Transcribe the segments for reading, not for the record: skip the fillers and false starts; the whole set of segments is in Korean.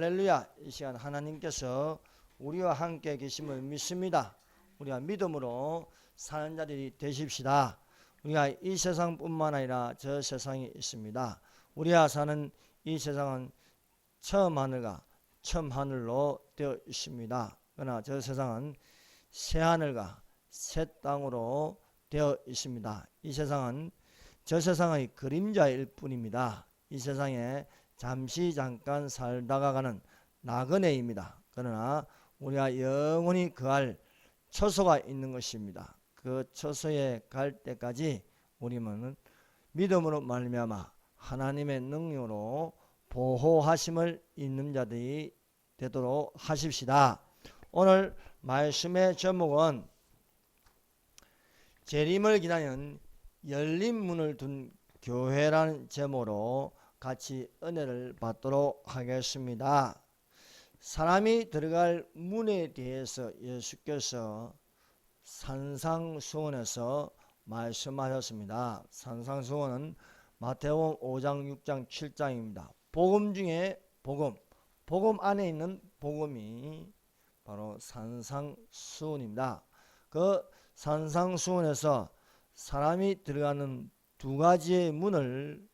할렐루야. 이 시간 하나님께서 우리와 함께 계심을 믿습니다. 우리가 믿음으로 사는 자들이 되십시다. 우리가 이 세상뿐만 아니라 저 세상이 있습니다. 우리가 사는 이 세상은 처음 하늘과 처음 하늘로 되어 있습니다. 그러나 저 세상은 새 하늘과 새 땅으로 되어 있습니다. 이 세상은 저 세상의 그림자일 뿐입니다. 이 세상에 잠깐 살다가 가는 나그네입니다. 그러나 우리가 영원히 거할 처소가 있는 것입니다. 그 처소에 갈 때까지 우리는 믿음으로 말미암아 하나님의 능력으로 보호하심을 있는 자들이 되도록 하십시다. 오늘 말씀의 제목은 재림을 기다리는 열린 문을 둔 교회라는 제목으로 같이 은혜를 받도록 하겠습니다. 사람이 들어갈 문에 대해서 예수께서 산상수훈에서 말씀하셨습니다. 산상수훈은 마태복음 5장, 6장, 7장입니다. 복음 중에 복음 안에 있는 복음이 바로 산상수훈입니다. 그 산상수훈에서 사람이 들어가는 두 가지의 문을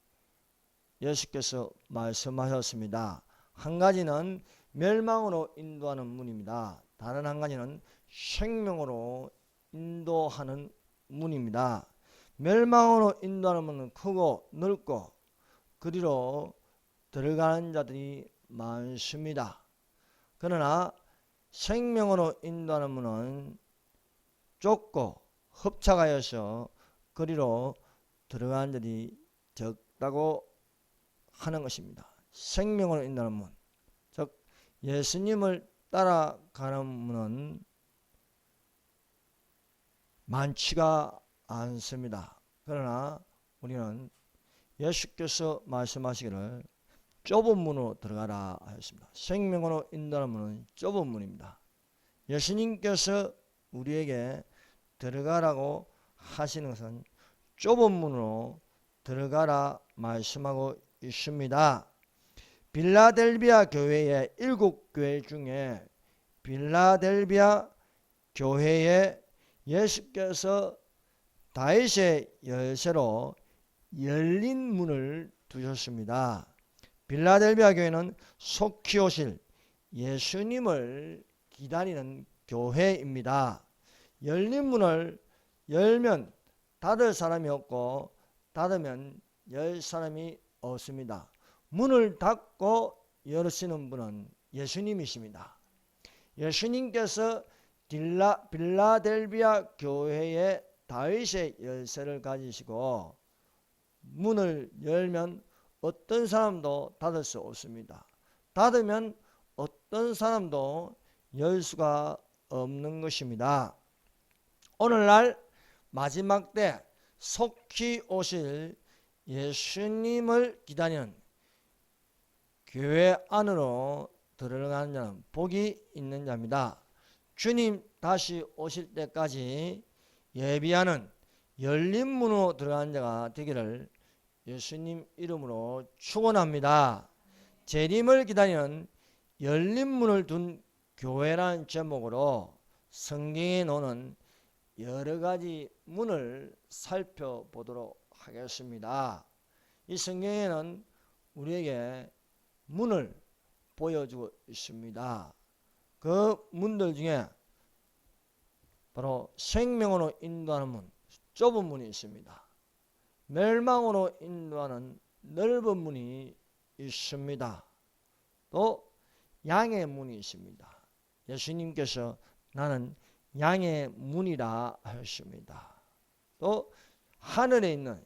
예수께서 말씀하셨습니다. 한 가지는 멸망으로 인도하는 문입니다. 다른 한 가지는 생명으로 인도하는 문입니다. 멸망으로 인도하는 문은 크고 넓고 그리로 들어가는 자들이 많습니다. 그러나 생명으로 인도하는 문은 좁고 협착하여서 그리로 들어가는 자들이 적다고 하는 것입니다. 생명으로 인도하는 문, 즉 예수님을 따라가는 문은 많지가 않습니다. 그러나 우리는 예수께서 말씀하시기를 좁은 문으로 들어가라 하였습니다. 생명으로 인도하는 문은 좁은 문입니다. 예수님께서 우리에게 들어가라고 하시는 것은 좁은 문으로 들어가라 말씀하고 있습니다. 빌라델비아 교회의 7교회 중에 빌라델비아 교회에 예수께서 다윗의 열쇠로 열린 문을 두셨습니다. 빌라델비아 교회는 속히 오실 예수님을 기다리는 교회입니다. 열린 문을 열면 닫을 사람이 없고 닫으면 열 사람이 없습니다. 문을 닫고 열으시는 분은 예수님이십니다. 예수님께서 빌라델비아 교회의 다윗의 열쇠를 가지시고 문을 열면 어떤 사람도 닫을 수 없습니다. 닫으면 어떤 사람도 열 수가 없는 것입니다. 오늘날 마지막 때 속히 오실 예수님을 기다리는 교회 안으로 들어가는 자는 복이 있는 자입니다. 주님 다시 오실 때까지 예비하는 열린 문으로 들어가는 자가 되기를 예수님 이름으로 축원합니다. 재림을 기다리는 열린 문을 둔 교회라는 제목으로 성경에 나오는 여러 가지 문을 살펴보도록 하겠습니다. 이 성경에는 우리에게 문을 보여주고 있습니다. 그 문들 중에 바로 생명으로 인도하는 문, 좁은 문이 있습니다. 멸망으로 인도하는 넓은 문이 있습니다. 또 양의 문이 있습니다. 예수님께서 나는 양의 문이라 하셨습니다. 또 하늘에 있는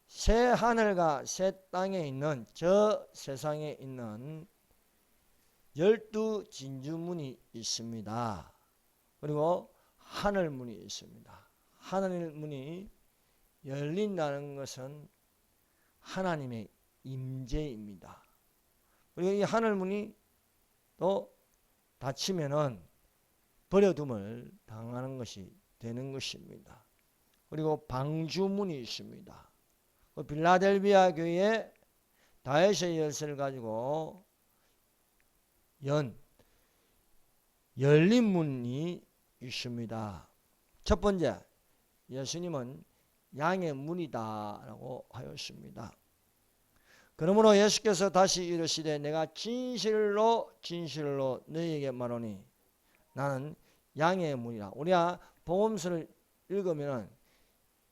새 하늘과 새 땅에 있는 저 세상에 있는 12 진주문이 있습니다. 그리고 하늘문이 있습니다. 하늘문이 열린다는 것은 하나님의 임재입니다. 그리고 이 하늘문이 또 닫히면은 버려둠을 당하는 것이 되는 것입니다. 그리고 방주문이 있습니다. 빌라델비아 교회에 다윗의 열쇠를 가지고 열린 문이 있습니다. 첫 번째, 예수님은 양의 문이다 라고 하였습니다. 그러므로 예수께서 다시 이르시되 내가 진실로 진실로 너희에게 말하노니 나는 양의 문이라. 우리가 복음서를 읽으면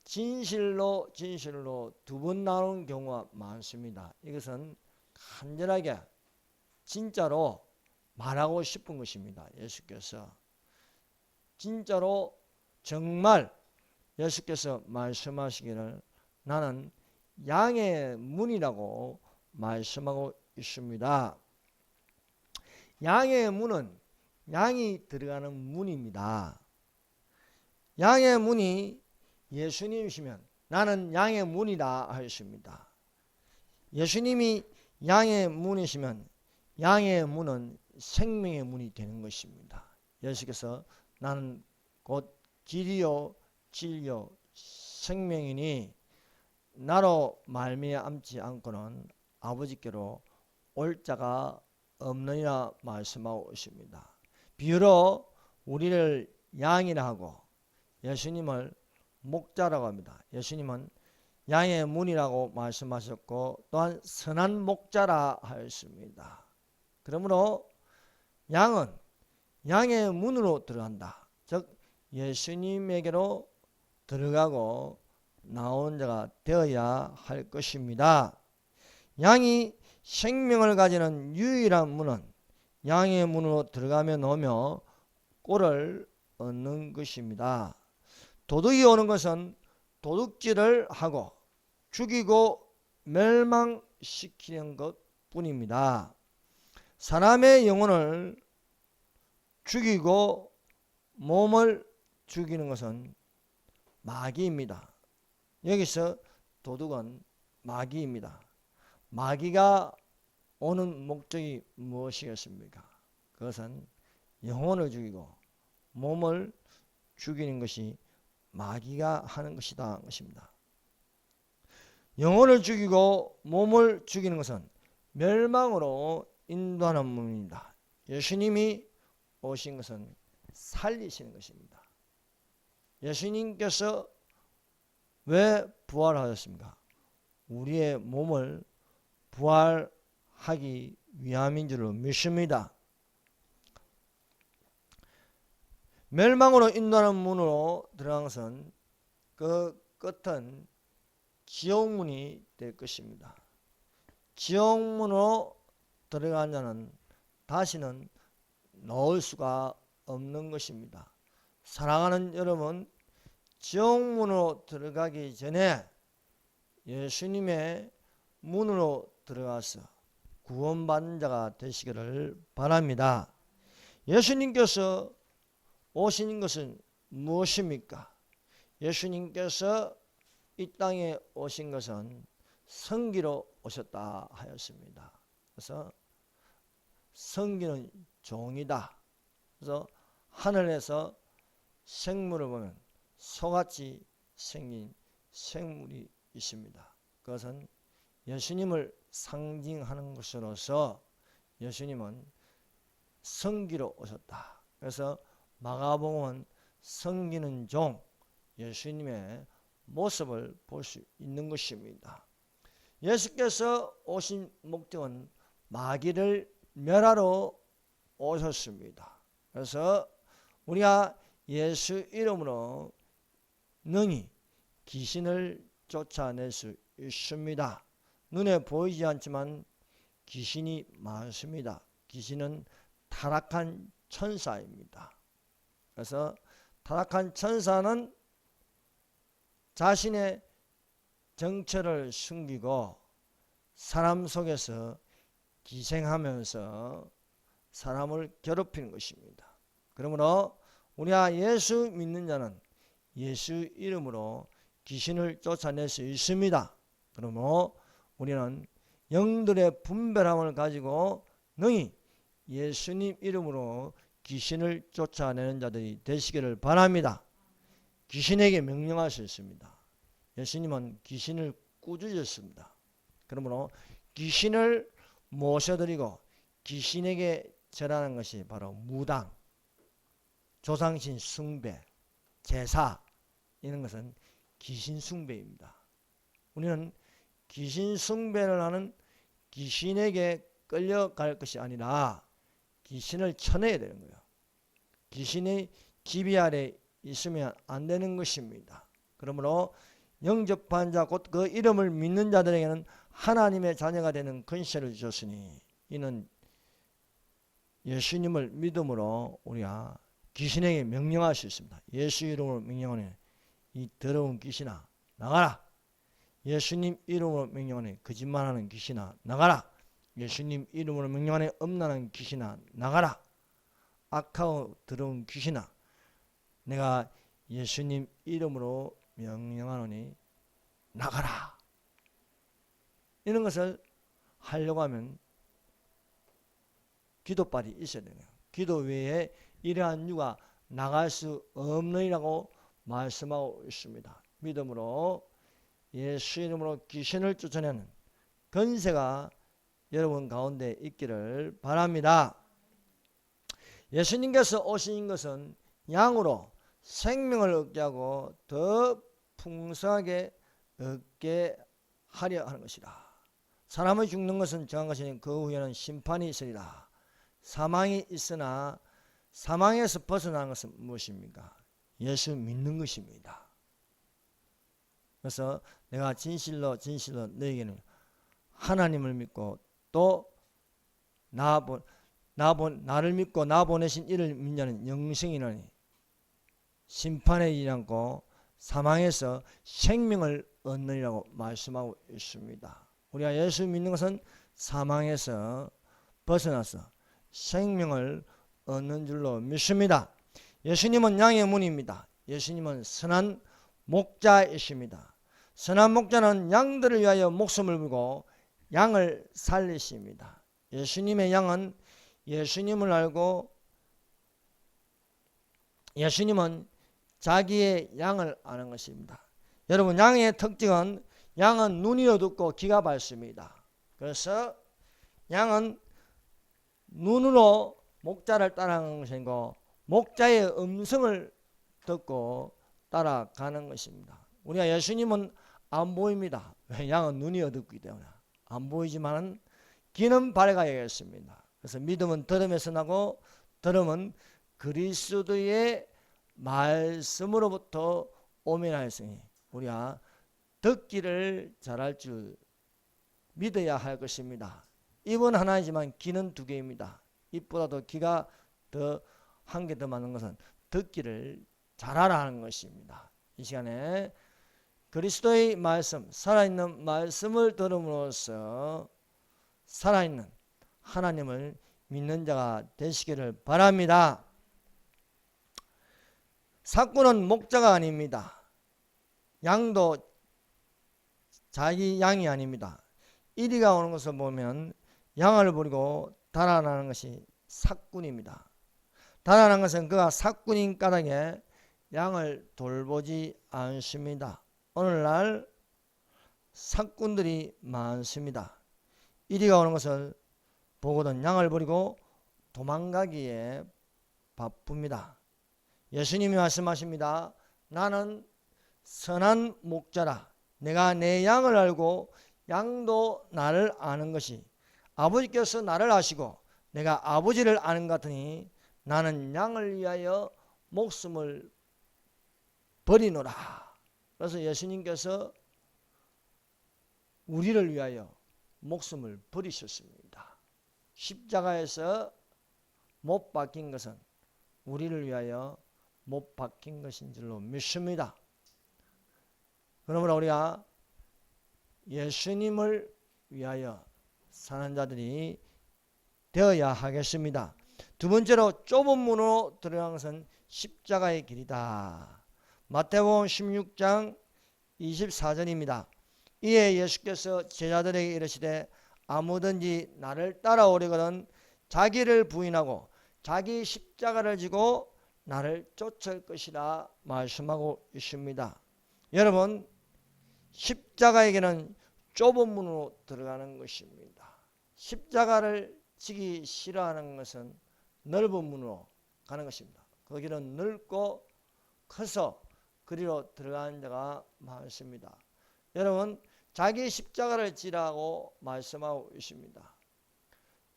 진실로 진실로 두 번 나오는 경우가 많습니다. 이것은 간절하게 진짜로 말하고 싶은 것입니다. 예수께서 진짜로 정말 예수께서 말씀하시기를 나는 양의 문이라고 말씀하고 있습니다. 양의 문은 양이 들어가는 문입니다. 양의 문이 예수님이시면 나는 양의 문이다 하였습니다. 예수님이 양의 문이시면 양의 문은 생명의 문이 되는 것입니다. 예수께서 나는 곧 길이요 진리요 생명이니 나로 말미암지 않고는 아버지께로 올 자가 없느니라 말씀하고 있습니다. 비유로 우리를 양이라 하고 예수님을 목자라고 합니다. 예수님은 양의 문이라고 말씀하셨고 또한 선한 목자라 하였습니다. 그러므로 양은 양의 문으로 들어간다. 즉 예수님에게로 들어가고 나온 자가 되어야 할 것입니다. 양이 생명을 가지는 유일한 문은 양의 문으로 들어가며 놓으며 꼴을 얻는 것입니다. 도둑이 오는 것은 도둑질을 하고 죽이고 멸망시키는 것뿐입니다. 사람의 영혼을 죽이고 몸을 죽이는 것은 마귀입니다. 여기서 도둑은 마귀입니다. 마귀가 오는 목적이 무엇이겠습니까? 그것은 영혼을 죽이고 몸을 죽이는 것이 마귀가 하는 것이다 것입니다. 영혼을 죽이고 몸을 죽이는 것은 멸망으로 인도하는 문입니다. 예수님이 오신 것은 살리시는 것입니다. 예수님께서 왜 부활하셨습니까? 우리의 몸을 부활하기 위함인 줄로 믿습니다. 멸망으로 인도하는 문으로 들어간 것은 그 끝은 지옥문이 될 것입니다. 지옥문으로 들어간 자는 다시는 나올 수가 없는 것입니다. 사랑하는 여러분, 지옥문으로 들어가기 전에 예수님의 문으로 들어가서 구원받는 자가 되시기를 바랍니다. 예수님께서 오신 것은 무엇입니까? 예수님께서 이 땅에 오신 것은 성기로 오셨다 하였습니다. 그래서 성기는 종이다. 그래서 하늘에서 생물을 보면 소같이 생긴 생물이 있습니다. 그것은 예수님을 상징하는 것으로서 예수님은 성기로 오셨다. 그래서 마가복음은 성기는 종, 예수님의 모습을 볼 수 있는 것입니다. 예수께서 오신 목적은 마귀를 멸하러 오셨습니다. 그래서 우리가 예수 이름으로 능히 귀신을 쫓아낼 수 있습니다. 눈에 보이지 않지만 귀신이 많습니다. 귀신은 타락한 천사입니다. 그래서 타락한 천사는 자신의 정체를 숨기고 사람 속에서 기생하면서 사람을 괴롭히는 것입니다. 그러므로 우리가 예수 믿는 자는 예수 이름으로 귀신을 쫓아낼 수 있습니다. 그러므로 우리는 영들의 분별함을 가지고 능히 예수님 이름으로 귀신을 쫓아내는 자들이 되시기를 바랍니다. 귀신에게 명령할 수 있습니다. 예수님은 귀신을 꾸짖으셨습니다. 그러므로 귀신을 모셔드리고 귀신에게 절하는 것이 바로 무당, 조상신 숭배, 제사, 이런 것은 귀신 숭배입니다. 우리는 귀신 숭배를 하는 귀신에게 끌려갈 것이 아니라 귀신을 쳐내야 되는 거예요. 귀신의 지배 아래 있으면 안 되는 것입니다. 그러므로 영접한 자 곧 그 이름을 믿는 자들에게는 하나님의 자녀가 되는 권세를 주셨으니 이는 예수님을 믿음으로 우리가 귀신에게 명령할 수 있습니다. 예수 이름으로 명령하니 이 더러운 귀신아 나가라. 예수님 이름으로 명령하니 거짓말하는 귀신아 나가라. 예수님 이름으로 명령하니 음란한 귀신아 나가라. 악하고 더러운 귀신아 내가 예수님 이름으로 명령하노니 나가라. 이런 것을 하려고 하면 기도빨이 있어야 되는 거예요. 기도 외에 이러한 유가 나갈 수 없느니라고 말씀하고 있습니다. 믿음으로 예수 이름으로 귀신을 쫓아내는 권세가 여러분 가운데 있기를 바랍니다. 예수님께서 오신 것은 양으로 생명을 얻게 하고 더 풍성하게 얻게 하려 하는 것이라. 사람이 죽는 것은 정한 것이니 그 후에는 심판이 있으리라. 사망이 있으나 사망에서 벗어나는 것은 무엇입니까? 예수 믿는 것입니다. 그래서 내가 진실로 너에게는 하나님을 믿고 또 나를 믿고 나 보내신 이를 믿냐는 영생이라니 심판에 이르지 않고 사망에서 생명을 얻느니라고 말씀하고 있습니다. 우리가 예수 믿는 것은 사망에서 벗어나서 생명을 얻는 줄로 믿습니다. 예수님은 양의 문입니다. 예수님은 선한 목자이십니다. 선한 목자는 양들을 위하여 목숨을 걸고 양을 살리십니다. 예수님의 양은 예수님을 알고 예수님은 자기의 양을 아는 것입니다. 여러분 양의 특징은 양은 눈이 어둡고 귀가 밝습니다. 그래서 양은 눈으로 목자를 따라가는 것이고 목자의 음성을 듣고 따라가는 것입니다. 우리가 예수님은 안 보입니다. 왜? 양은 눈이 어둡기 때문에 안 보이지만 귀는 밝아야겠습니다. 그래서 믿음은 들음에서 나고 들음은 그리스도의 말씀으로부터 오면하였으니 우리가 듣기를 잘할 줄 믿어야 할 것입니다. 입은 하나이지만 귀는 두 개입니다. 입보다도 귀가 더 한 개 더 많은 것은 듣기를 잘하라는 것입니다. 이 시간에 그리스도의 말씀, 살아있는 말씀을 들음으로써 살아있는 하나님을 믿는 자가 되시기를 바랍니다. 삭구는 목자가 아닙니다. 양도 자기 양이 아닙니다. 이리가 오는 것을 보면 양을 버리고 달아나는 것이 삭군입니다. 달아나는 것은 그가 삭군인 까닭에 양을 돌보지 않습니다. 오늘날 삭군들이 많습니다. 이리가 오는 것을 보고는 양을 버리고 도망가기에 바쁩니다. 예수님이 말씀하십니다. 나는 선한 목자라. 내가 내 양을 알고 양도 나를 아는 것이 아버지께서 나를 아시고 내가 아버지를 아는 것 같으니 나는 양을 위하여 목숨을 버리노라. 그래서 예수님께서 우리를 위하여 목숨을 버리셨습니다. 십자가에서 못 박힌 것은 우리를 위하여 못 박힌 것인 줄로 믿습니다. 그러므로 우리가 예수님을 위하여 사는 자들이 되어야 하겠습니다. 두 번째로 좁은 문으로 들어가는 것은 십자가의 길이다. 마태복음 16장 24절입니다. 이에 예수께서 제자들에게 이르시되 아무든지 나를 따라오려거든 자기를 부인하고 자기 십자가를 지고 나를 쫓을 것이라 말씀하고 있습니다. 여러분 십자가에게는 좁은 문으로 들어가는 것입니다. 십자가를 지기 싫어하는 것은 넓은 문으로 가는 것입니다. 그 길은 넓고 커서 그리로 들어가는 자가 많습니다. 여러분, 자기 십자가를 지라고 말씀하고 있습니다.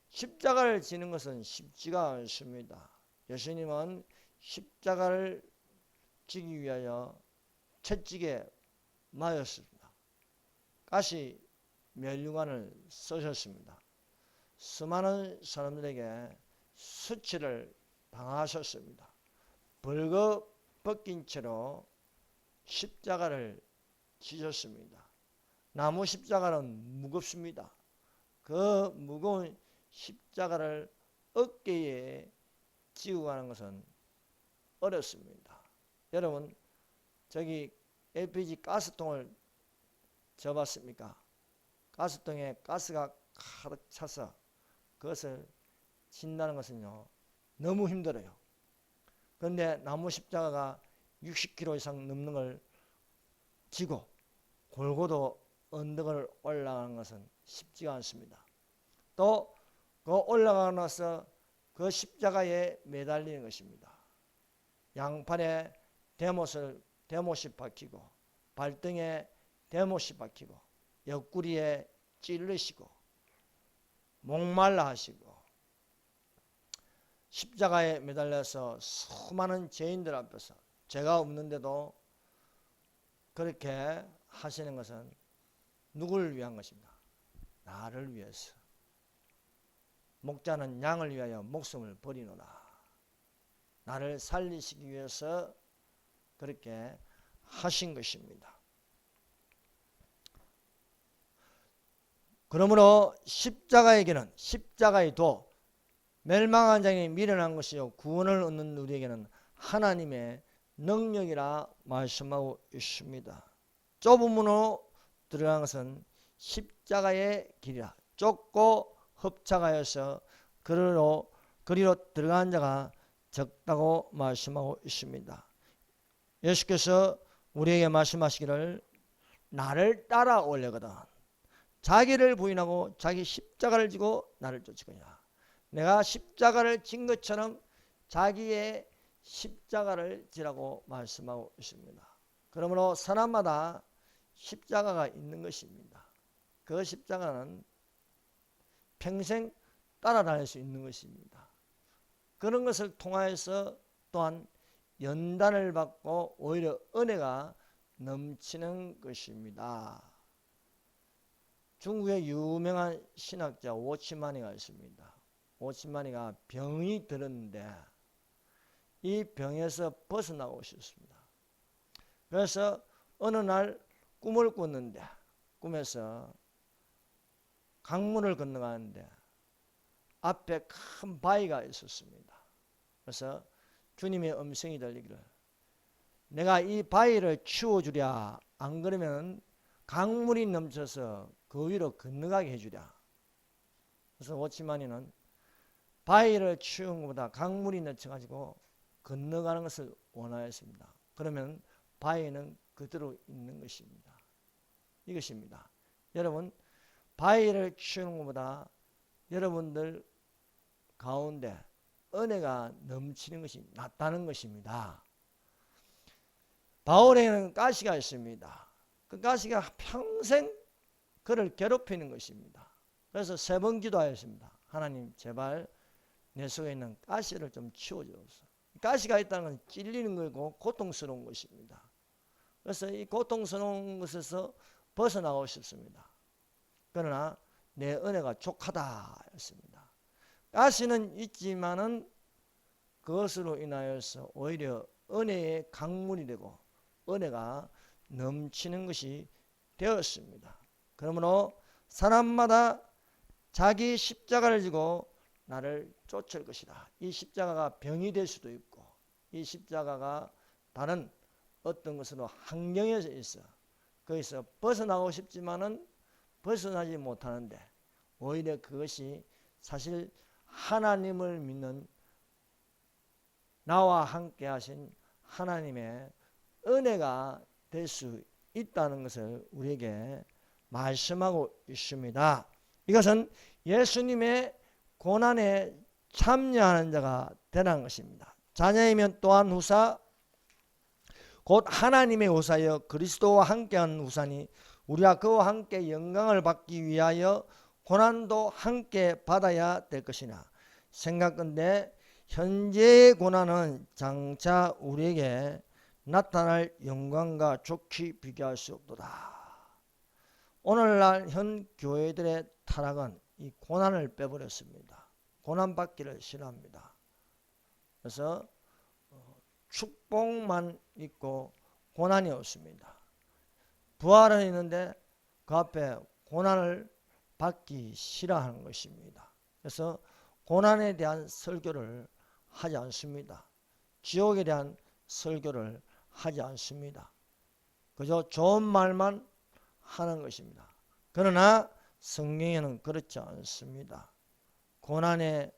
십자가를 지는 것은 쉽지가 않습니다. 예수님은 십자가를 지기 위하여 채찍에 맞았습니다. 가시 면류관을 쓰셨습니다. 수많은 사람들에게 수치를 당하셨습니다. 벌거벗긴 채로 십자가를 지셨습니다. 나무 십자가는 무겁습니다. 그 무거운 십자가를 어깨에 지고 가는 것은 어렵습니다. 여러분, 저기 LPG 가스통을 접었습니까? 가스통에 가스가 가득 차서 그것을 진다는 것은요, 너무 힘들어요. 그런데 나무 십자가가 60kg 이상 넘는 걸 지고 골고도 언덕을 올라가는 것은 쉽지가 않습니다. 또 그 올라가고 나서 그 십자가에 매달리는 것입니다. 양팔에 대못이 박히고 발등에 대못이 박히고 옆구리에 찔르시고 목말라 하시고 십자가에 매달려서 수많은 죄인들 앞에서 죄가 없는데도 그렇게 하시는 것은 누구를 위한 것입니까? 나를 위해서. 목자는 양을 위하여 목숨을 버리노라. 나를 살리시기 위해서 그렇게 하신 것입니다. 그러므로 십자가에게는, 십자가의 도, 멸망한 자에게 미련한 것이요 구원을 얻는 우리에게는 하나님의 능력이라 말씀하고 있습니다. 좁은 문으로 들어간 것은 십자가의 길이라. 좁고 협착하여서 그리로 들어간 자가 적다고 말씀하고 있습니다. 예수께서 우리에게 말씀하시기를 나를 따라오려거든 자기를 부인하고 자기 십자가를 지고 나를 쫓으거니와. 내가 십자가를 진 것처럼 자기의 십자가를 지라고 말씀하고 있습니다. 그러므로 사람마다 십자가가 있는 것입니다. 그 십자가는 평생 따라다닐 수 있는 것입니다. 그런 것을 통하여서 또한 연단을 받고 오히려 은혜가 넘치는 것입니다. 중국의 유명한 신학자 오치마니가 있습니다. 오치마니가 병이 들었는데 이 병에서 벗어나고 싶습니다. 그래서 어느 날 꿈을 꿨는데 꿈에서 강물을 건너가는데 앞에 큰 바위가 있었습니다. 그래서 주님의 음성이 들리기를 내가 이 바위를 치워주랴 안 그러면 강물이 넘쳐서 그 위로 건너가게 해주랴. 그래서 오치마니는 바위를 치운 것보다 강물이 넘쳐가지고 건너가는 것을 원하였습니다. 그러면 바위는 그대로 있는 것입니다. 이것입니다. 여러분, 바위를 치우는 것보다 여러분들 가운데 은혜가 넘치는 것이 낫다는 것입니다. 바울에게는 가시가 있습니다. 그 가시가 평생 그를 괴롭히는 것입니다. 그래서 3번 기도하였습니다. 하나님 제발 내 속에 있는 가시를 좀 치워주옵소서. 가시가 있다는 건 찔리는 거고 고통스러운 것입니다. 그래서 이 고통스러운 것에서 벗어나고 싶습니다. 그러나 내 은혜가 족하다 했습니다. 가시는 있지만은 그것으로 인하여서 오히려 은혜의 강물이 되고 은혜가 넘치는 것이 되었습니다. 그러므로 사람마다 자기 십자가를 지고 나를 쫓을 것이다. 이 십자가가 병이 될 수도 있고 이 십자가가 다른 어떤 것으로 환경에 있어 거기서 벗어나고 싶지만은 벗어나지 못하는데 오히려 그것이 사실 하나님을 믿는 나와 함께 하신 하나님의 은혜가 될 수 있다는 것을 우리에게 말씀하고 있습니다. 이것은 예수님의 고난의 참여하는 자가 되라는 것입니다. 자녀이면 또한 후사 곧 하나님의 후사여 그리스도와 함께한 후사니 우리가 그와 함께 영광을 받기 위하여 고난도 함께 받아야 될 것이나 생각건대 현재의 고난은 장차 우리에게 나타날 영광과 좋게 비교할 수 없도다. 오늘날 현 교회들의 타락은 이 고난을 빼버렸습니다. 고난받기를 싫어합니다. 그래서 축복만 있고 고난이 없습니다. 부활은 있는데 그 앞에 고난을 받기 싫어하는 것입니다. 그래서 고난에 대한 설교를 하지 않습니다. 지옥에 대한 설교를 하지 않습니다. 그저 좋은 말만 하는 것입니다. 그러나 성경에는 그렇지 않습니다. 고난에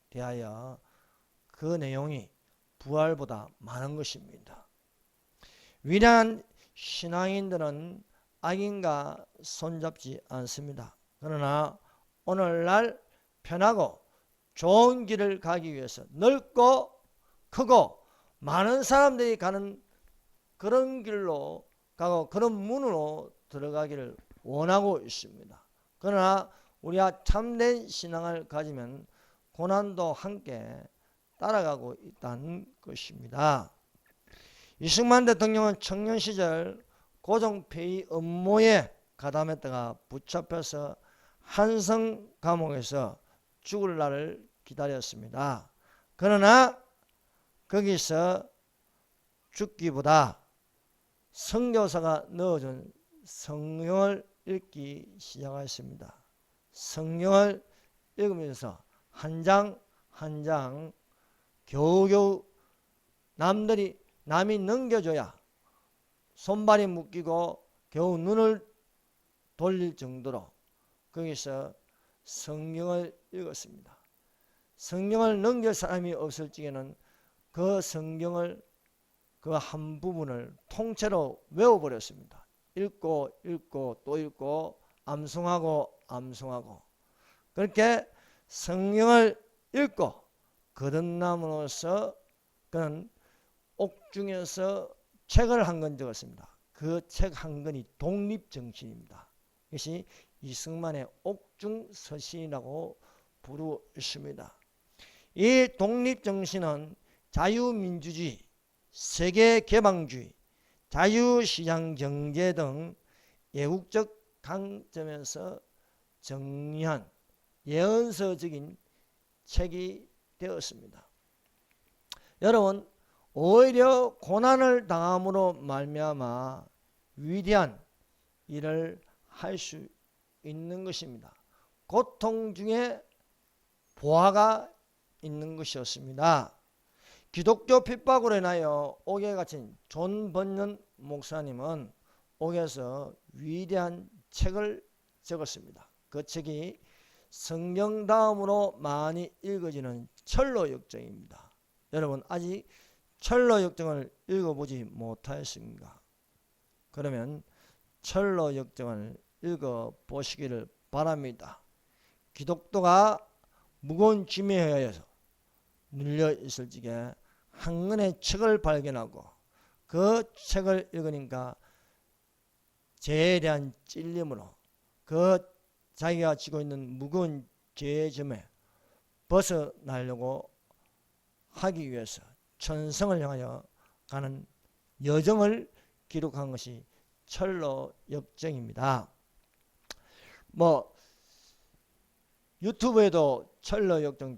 대하여 그 내용이 부활보다 많은 것입니다. 위대한 신앙인들은 악인과 손잡지 않습니다. 그러나 오늘날 편하고 좋은 길을 가기 위해서 넓고 크고 많은 사람들이 가는 그런 길로 가고 그런 문으로 들어가기를 원하고 있습니다. 그러나 우리가 참된 신앙을 가지면 고난도 함께 따라가고 있다는 것입니다. 이승만 대통령은 청년 시절 고종폐위 음모에 가담했다가 붙잡혀서 한성 감옥에서 죽을 날을 기다렸습니다. 그러나 거기서 죽기보다 선교사가 넣어준 성경을 읽기 시작했습니다. 성경을 읽으면서 한 장 한 장 겨우겨우 남이 넘겨줘야 손발이 묶이고 겨우 눈을 돌릴 정도로 거기서 성경을 읽었습니다. 성경을 넘길 사람이 없을 적에는 그 성경을 그 한 부분을 통째로 외워버렸습니다. 읽고 또 읽고 암송하고 그렇게 성경을 읽고 거듭남으로써 그는 옥중에서 책을 한 권 적었습니다. 그 책 한 권이 독립정신입니다. 이것이 이승만의 옥중서신이라고 부르십니다. 이 독립정신은 자유민주주의, 세계개방주의, 자유시장경제 등 예국적 관점에서 정리한 예언서적인 책이 되었습니다. 여러분, 오히려 고난을 당함으로 말미암아 위대한 일을 할 수 있는 것입니다. 고통 중에 보화가 있는 것이었습니다. 기독교 핍박으로 인하여 옥에 갇힌 존 번연 목사님은 옥에서 위대한 책을 적었습니다. 그 책이 성경 다음으로 많이 읽어지는 철로역정입니다. 여러분 아직 철로역정을 읽어보지 못하였습니까? 그러면 철로역정을 읽어보시기를 바랍니다. 기독교가 무거운 짐에 의해서 눌려있을 적에 한 권의 책을 발견하고 그 책을 읽으니까 죄에 대한 찔림으로 그 자기가 지고 있는 무거운 죄의 점에 벗어나려고 하기 위해서 천성을 향하여 가는 여정을 기록한 것이 철로역정입니다. 유튜브에도 철로역정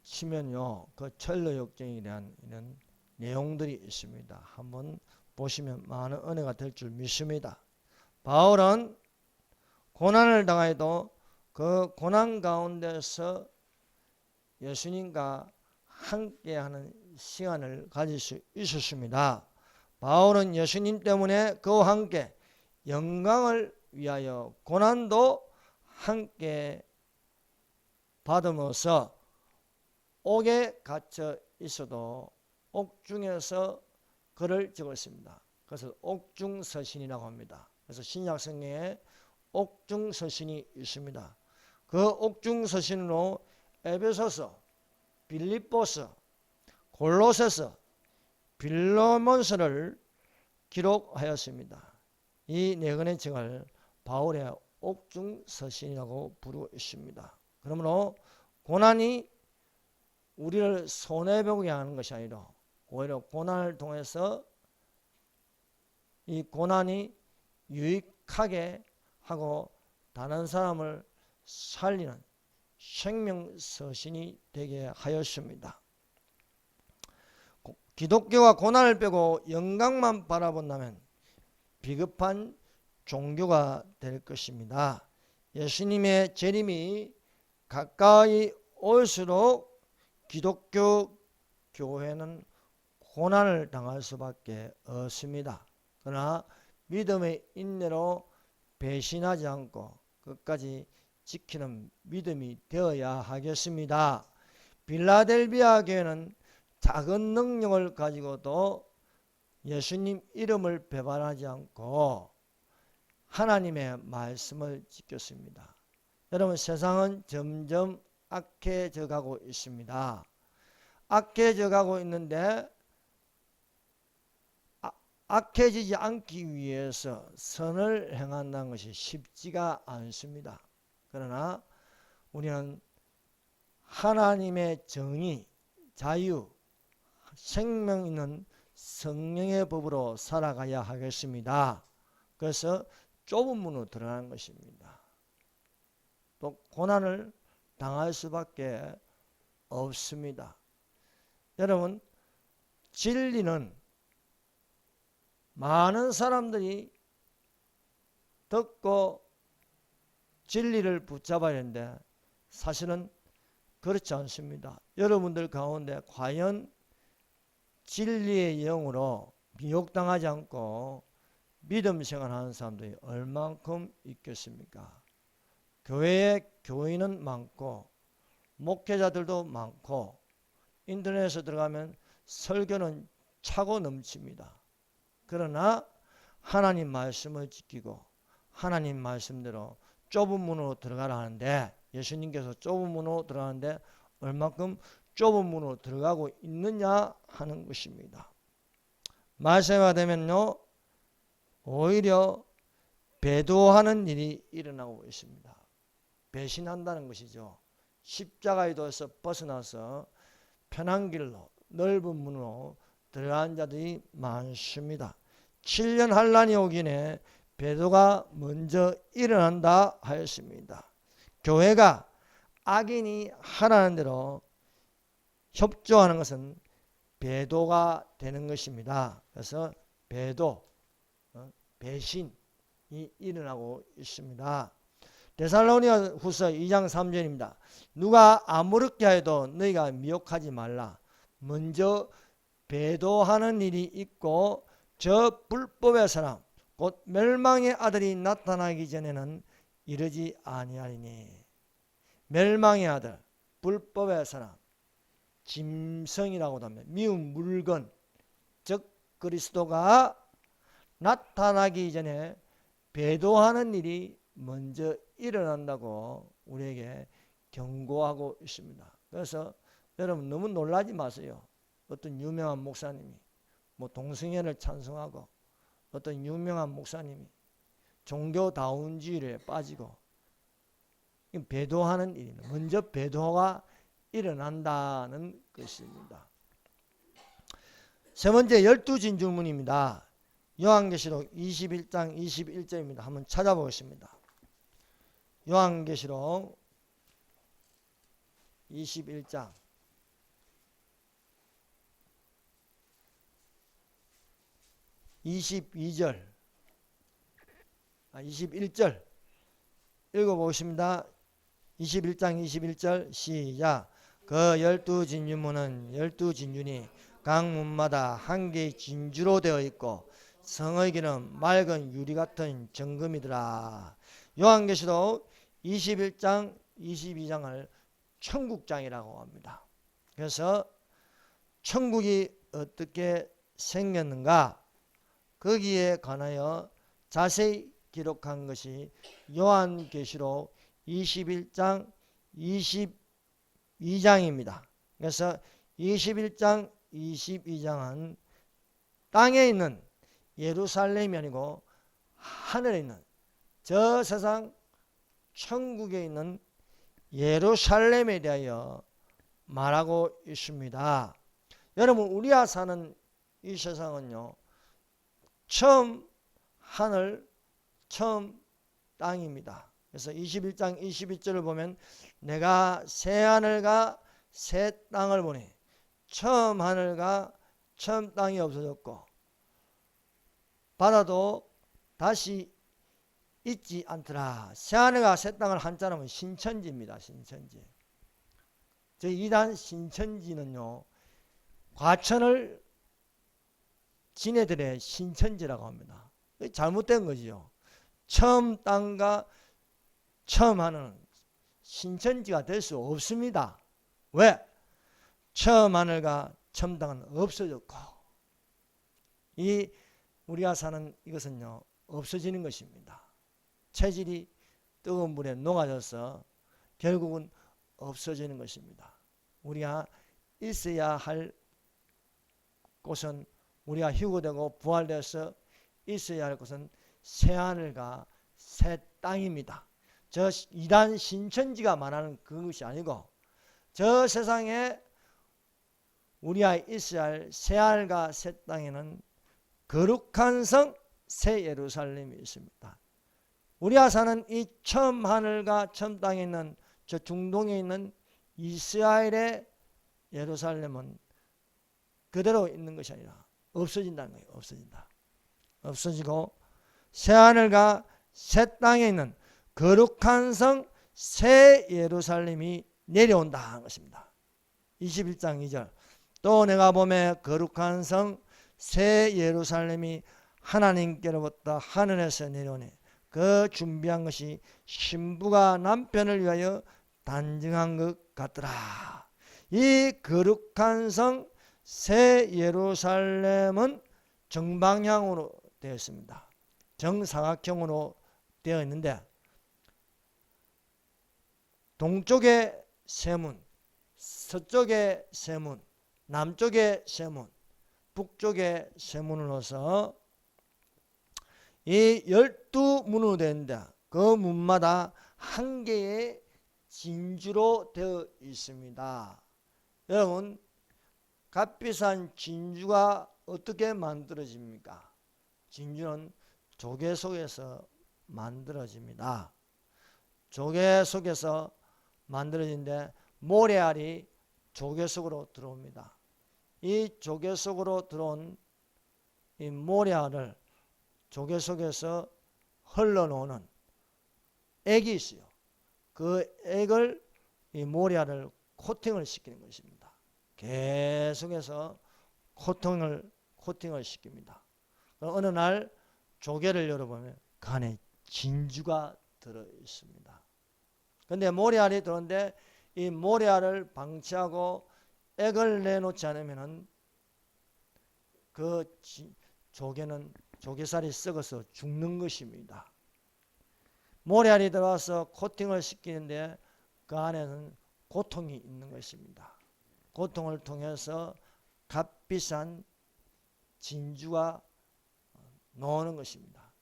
치면요, 그 철로역정에 대한 이런 내용들이 있습니다. 한번 보시면 많은 은혜가 될 줄 믿습니다. 바울은 고난을 당하여도 그 고난 가운데서 예수님과 함께하는 시간을 가질 수 있었습니다. 바울은 예수님 때문에 그와 함께 영광을 위하여 고난도 함께 받으면서 옥에 갇혀 있어도 옥중에서 글을 적었습니다. 그래서 옥중서신이라고 합니다. 그래서 신약성경에 옥중서신이 있습니다. 그 옥중서신으로 에베소서, 빌립보서, 골로새서, 빌레몬서를 기록하였습니다. 이 네 권의 책을 바울의 옥중서신이라고 부르고 있습니다. 그러므로 고난이 우리를 손해보게 하는 것이 아니라 오히려 고난을 통해서 이 고난이 유익하게 하고 다른 사람을 살리는 생명서신이 되게 하였습니다. 기독교가 고난을 빼고 영광만 바라본다면 비겁한 종교가 될 것입니다. 예수님의 재림이 가까이 올수록 기독교 교회는 고난을 당할 수밖에 없습니다. 그러나 믿음의 인내로 배신하지 않고 끝까지 지키는 믿음이 되어야 하겠습니다. 빌라델비아 교회는 작은 능력을 가지고도 예수님 이름을 배반하지 않고 하나님의 말씀을 지켰습니다. 여러분, 세상은 점점 악해져 가고 있습니다. 악해져 가고 있는데 악해지지 않기 위해서 선을 행한다는 것이 쉽지가 않습니다. 그러나 우리는 하나님의 정의, 자유, 생명 있는 성령의 법으로 살아가야 하겠습니다. 그래서 좁은 문으로 들어가는 것입니다. 또 고난을 당할 수밖에 없습니다. 여러분, 진리는 많은 사람들이 듣고 진리를 붙잡아야 하는데 사실은 그렇지 않습니다. 여러분들 가운데 과연 진리의 영으로 미혹당하지 않고 믿음 생활하는 사람들이 얼만큼 있겠습니까? 교회에 교인은 많고 목회자들도 많고 인터넷에 들어가면 설교는 차고 넘칩니다. 그러나 하나님 말씀을 지키고 하나님 말씀대로 좁은 문으로 들어가라 하는데 예수님께서 좁은 문으로 들어가는데 얼만큼 좁은 문으로 들어가고 있느냐 하는 것입니다. 말세가 되면요 오히려 배도하는 일이 일어나고 있습니다. 배신한다는 것이죠. 십자가의 도에서 벗어나서 편한 길로 넓은 문으로 들어간 자들이 많습니다. 7년 환란이 오기에 배도가 먼저 일어난다 하였습니다. 교회가 악인이 하라는 대로 협조하는 것은 배도가 되는 것입니다. 그래서 배도, 배신이 일어나고 있습니다. 데살로니가 후서 2장 3절입니다. 누가 아무렇게 해도 너희가 미혹하지 말라. 먼저 배도하는 일이 있고 저 불법의 사람 곧 멸망의 아들이 나타나기 전에는 이르지 아니하리니. 멸망의 아들, 불법의 사람, 짐승이라고도 하면 미운 물건, 즉 그리스도가 나타나기 전에 배도하는 일이 먼저 일어난다고 우리에게 경고하고 있습니다. 그래서 여러분 너무 놀라지 마세요. 어떤 유명한 목사님이 동성애를 찬성하고 어떤 유명한 목사님이 종교다운주의에 빠지고 배도하는 일입니다. 먼저 배도가 일어난다는 것입니다. 세 번째 12진주문입니다. 요한계시록 21장 21절입니다. 한번 찾아보겠습니다. 요한계시록 21장 21절 읽어보겠습니다. 21장 21절 시작. 그 12진주문은 12진주니 각 문마다 한 개의 진주로 되어 있고 성의 길은 맑은 유리 같은 정금이더라. 요한계시록 21장 22장을 천국장이라고 합니다. 그래서 천국이 어떻게 생겼는가 거기에 관하여 자세히 기록한 것이 요한계시록 21장 22장입니다. 그래서 21장, 22장은 땅에 있는 예루살렘이 아니고 하늘에 있는 저 세상 천국에 있는 예루살렘에 대하여 말하고 있습니다. 여러분, 우리가 사는 이 세상은요, 처음 하늘, 처음 땅입니다. 그래서 21장 22절을 보면 내가 새 하늘과 새 땅을 보니 처음 하늘과 처음 땅이 없어졌고 바다도 다시 있지 않더라. 새 하늘과 새 땅을 한자로 하면 신천지입니다. 신천지. 저 이단 신천지는요, 과천을 지네들의 신천지라고 합니다. 잘못된 거지요. 처음 땅과 처음 하늘은 신천지가 될 수 없습니다. 왜? 처음 하늘과 처음 땅은 없어졌고 이 우리가 사는 이것은요, 없어지는 것입니다. 체질이 뜨거운 물에 녹아져서 결국은 없어지는 것입니다. 우리가 있어야 할 곳은 우리가 휴거되고 부활되어서 있어야 할 곳은 새 하늘과 새 땅입니다. 저 이단 신천지가 말하는 그것이 아니고 저 세상에 우리가 있어야 할 새 하늘과 새 땅에는 거룩한 성 새 예루살렘이 있습니다. 우리가 사는 이 처음 하늘과 처음 땅에 있는 저 중동에 있는 이스라엘의 예루살렘은 그대로 있는 것이 아니라 없어진다는 거예요. 없어진다. 없어지고 새 하늘과 새 땅에 있는 거룩한 성 새 예루살렘이 내려온다 하는 것입니다. 21장 2절 또 내가 보매 거룩한 성 새 예루살렘이 하나님께로부터 하늘에서 내려오니 그 준비한 것이 신부가 남편을 위하여 단정한 것 같더라. 이 거룩한 성 새 예루살렘은 정방향으로 되어 있습니다. 정사각형으로 되어 있는데 동쪽에 세문, 서쪽에 세문, 남쪽에 세문, 북쪽에 세문으로서 이 12문으로 되는데 그 문마다 한 개의 진주로 되어 있습니다. 여러분, 값비싼 진주가 어떻게 만들어집니까? 진주는 조개 속에서 만들어집니다. 조개 속에서 만들어지는데 모래알이 조개 속으로 들어옵니다. 이 조개 속으로 들어온 이 모래알을 조개 속에서 흘러놓는 액이 있어요. 그 액을 이 모래알을 코팅을 시키는 것입니다. 계속해서 코팅을 시킵니다. 어느 날 조개를 열어보면 그 안에 진주가 들어 있습니다. 그런데 모래알이 들어오는데 이 모래알을 방치하고 액을 내놓지 않으면 그 조개는 조개살이 썩어서 죽는 것입니다. 모래알이 들어와서 코팅을 시키는데 그 안에는 고통이 있는 것입니다. 고통을 통해서 값비싼 진주가 나오는 것입니다.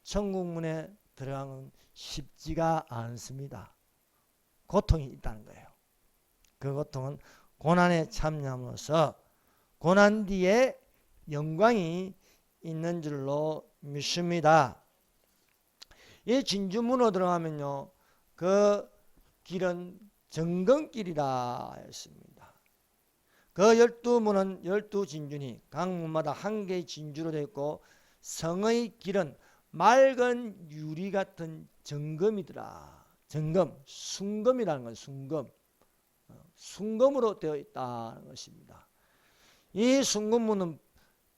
천국문에 들어가는 쉽지가 않습니다. 고통이 있다는 거예요. 그 고통은 고난에 참여함으로써 고난 뒤에 영광이 있는 줄로 믿습니다. 이 진주문으로 들어가면요, 그 길은 정금길이라 했습니다. 그 12문은 12진주니 각 문마다 한 개의 진주로 되어 있고 성의 길은 맑은 유리 같은 정금이더라. 정금, 순금이라는 건 순금. 순금으로 되어 있다는 것입니다. 이 순금문은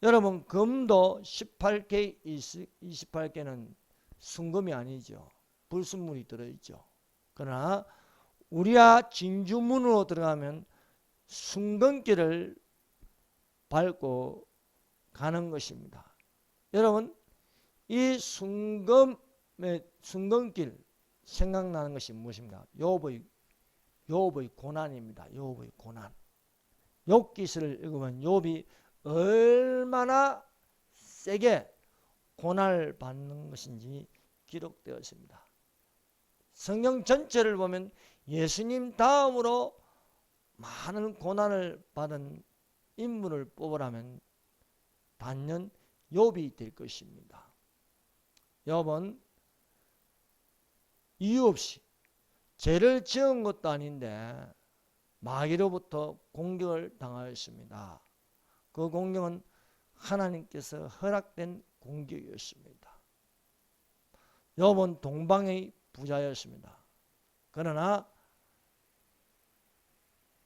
여러분 금도 18K, 28K는 순금이 아니죠. 불순물이 들어있죠. 그러나 우리가 진주문으로 들어가면 순금길을 밟고 가는 것입니다. 여러분, 이 순금길 생각나는 것이 무엇인가? 욥의 욥의 고난입니다. 욥의 고난. 욥기서를 읽으면 욥이 얼마나 세게 고난을 받는 것인지 기록되어 있습니다. 성경 전체를 보면 예수님 다음으로 많은 고난을 받은 인물을 뽑으라면 단연 욥이 될 것입니다. 욥은 이유 없이 죄를 지은 것도 아닌데 마귀로부터 공격을 당하였습니다. 그 공격은 하나님께서 허락된 공격이었습니다. 욥은 동방의 부자였습니다. 그러나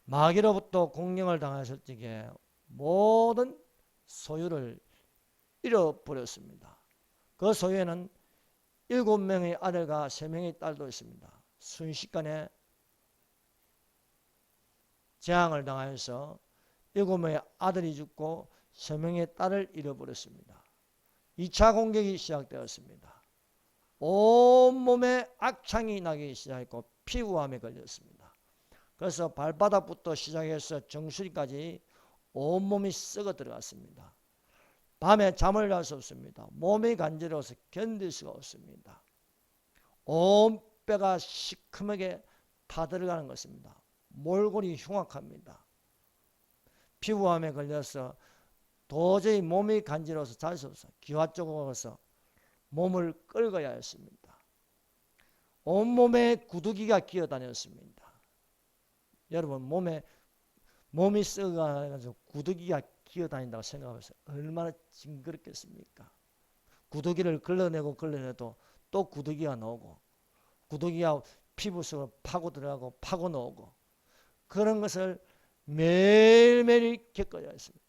마귀로부터 공격을 당했을 적에 모든 소유를 잃어버렸습니다. 그 소유에는 7명의 아들과 3명의 딸도 있습니다. 순식간에 재앙을 당하여서 7명의 아들이 죽고 3명의 딸을 잃어버렸습니다. 2차 공격이 시작되었습니다. 온몸에 악창이 나기 시작했고 피부암에 걸렸습니다. 그래서 발바닥부터 시작해서 정수리까지 온몸이 썩어 들어갔습니다. 밤에 잠을 잘 수 없습니다. 몸이 간지러워서 견딜 수가 없습니다. 온 뼈가 시커멓게 타들어가는 것입니다. 몰골이 흉악합니다. 피부암에 걸려서 도저히 몸이 간지러워서 잘 수 없어요. 기와 쪽으로서 몸을 끌어야 했습니다. 온몸에 구더기가 기어다녔습니다. 여러분 몸이 썩어가지고 구더기가 기어다닌다고 생각하면서 얼마나 징그럽겠습니까? 구더기를 걸러내도 또 구더기가 나오고 구더기가 피부 속으로 파고 들어가고 파고 나오고 그런 것을 매일매일 겪어야 했습니다.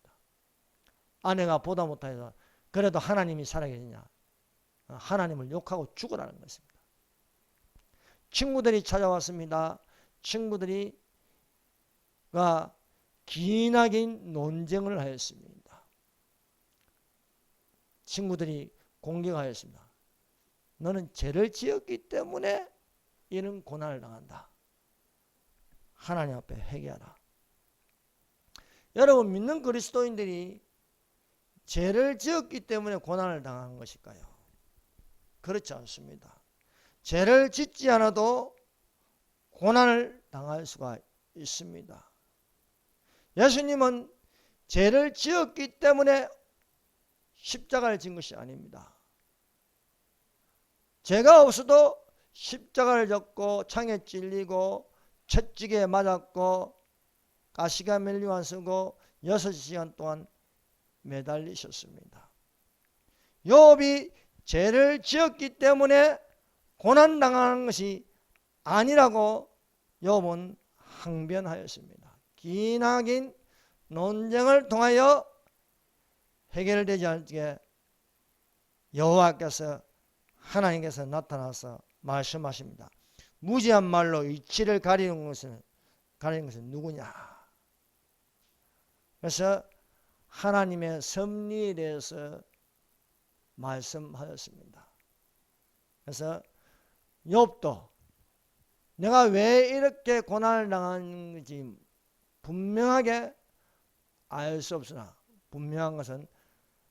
아내가 보다 못해서 그래도 하나님이 살아계시냐 하나님을 욕하고 죽으라는 것입니다. 친구들이 찾아왔습니다. 친구들이 기나긴 논쟁을 하였습니다. 친구들이 공격하였습니다. 너는 죄를 지었기 때문에 이런 고난을 당한다. 하나님 앞에 회개하라. 여러분 믿는 그리스도인들이 죄를 지었기 때문에 고난을 당하는 것일까요? 그렇지 않습니다. 죄를 짓지 않아도 고난을 당할 수가 있습니다. 예수님은 죄를 지었기 때문에 십자가를 진 것이 아닙니다. 죄가 없어도 십자가를 졌고 창에 찔리고 채찍에 맞았고 가시가 멜리완 쓰고 6시간 동안 매달리셨습니다. 욥이 죄를 지었기 때문에 고난당하는 것이 아니라고 욥은 항변하였습니다. 기나긴 논쟁을 통하여 해결되지 않게 여호와께서 하나님께서 나타나서 말씀하십니다. 무지한 말로 이치를 가리는 것은 누구냐? 그래서 하나님의 섭리에 대해서 말씀하였습니다. 그래서 욥도 내가 왜 이렇게 고난을 당하는지 분명하게 알 수 없으나 분명한 것은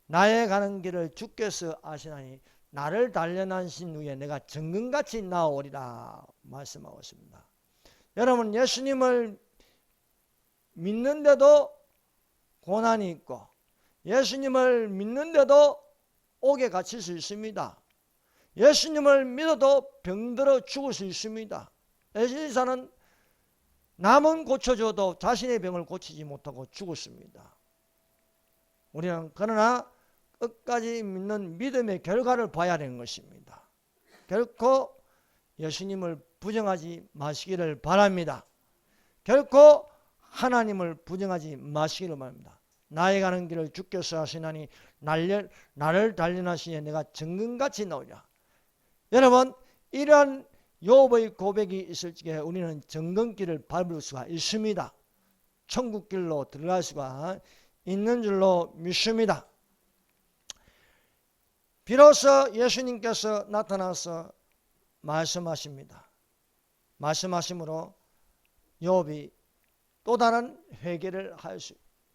나의 가는 길을 주께서 아시나니 나를 단련하신 후에 내가 정금같이 나아오리라 말씀하고 있습니다. 여러분 예수님을 믿는데도 고난이 있고 예수님을 믿는데도 옥에 갇힐 수 있습니다. 예수님을 믿어도 병들어 죽을 수 있습니다. 엘리사는 남은 고쳐줘도 자신의 병을 고치지 못하고 죽었습니다. 우리는 그러나 끝까지 믿는 믿음의 결과를 봐야 하는 것입니다. 결코 예수님을 부정하지 마시기를 바랍니다. 결코 하나님을 부정하지 마시기를 바랍니다. 나의 가는 길을 주께서 하시나니 나를 단련하시니 내가 정금같이 나오리라. 여러분 이러한 욥의 고백이 있을 적에 우리는 정금길을 밟을 수가 있습니다. 천국길로 들어갈 수가 있는 줄로 믿습니다. 비로소 예수님께서 나타나서 말씀하십니다. 말씀하심으로 욥이 또 다른 회개를 할 수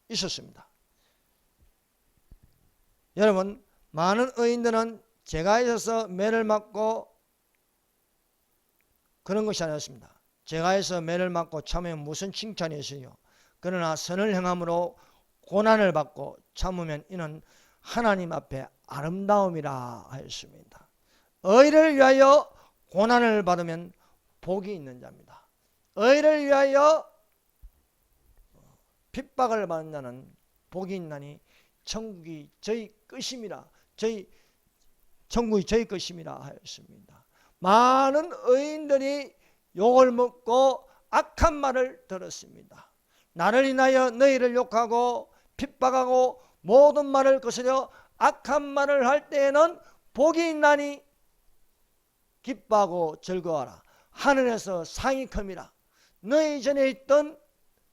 있었습니다. 여러분, 많은 의인들은 죄가 있어서 매를 맞고 그런 것이 아니었습니다. 죄가 있어 매를 맞고 참으면 무슨 칭찬이 있으요. 그러나 선을 행함으로 고난을 받고 참으면 이는 하나님 앞에 아름다움이라 하였습니다. 의를 위하여 고난을 받으면 복이 있는 자입니다. 의를 위하여 핍박을 받는 자는 복이 있나니 천국이 저희 것임이라, 천국이 저희 것임이라 하였습니다. 많은 의인들이 욕을 먹고 악한 말을 들었습니다. 나를 인하여 너희를 욕하고 핍박하고 모든 말을 거스려 악한 말을 할 때에는 복이 있나니 기뻐하고 즐거워하라. 하늘에서 상이 큼이라. 너희 전에 있던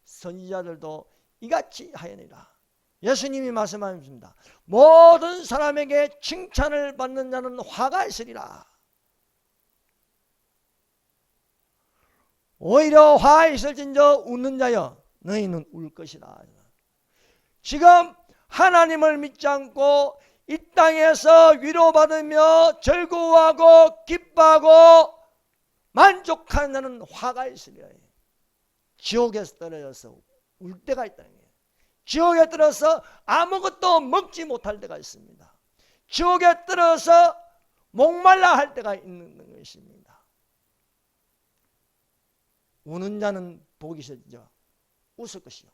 선지자들도 이같이 하였느니라. 예수님이 말씀하십니다. 모든 사람에게 칭찬을 받는 자는 화가 있으리라. 오히려 화 있을진저 웃는 자여 너희는 울 것이라. 지금 하나님을 믿지 않고 이 땅에서 위로받으며 즐거워하고 기뻐하고 만족하는 자는 화가 있으리라. 지옥에서 떨어져서 울 때가 있다는 거예요. 지옥에 떨어져서 아무것도 먹지 못할 때가 있습니다. 지옥에 떨어져서 목말라 할 때가 있는 것입니다. 우는 자는 복이 있을지어 웃을 것이요,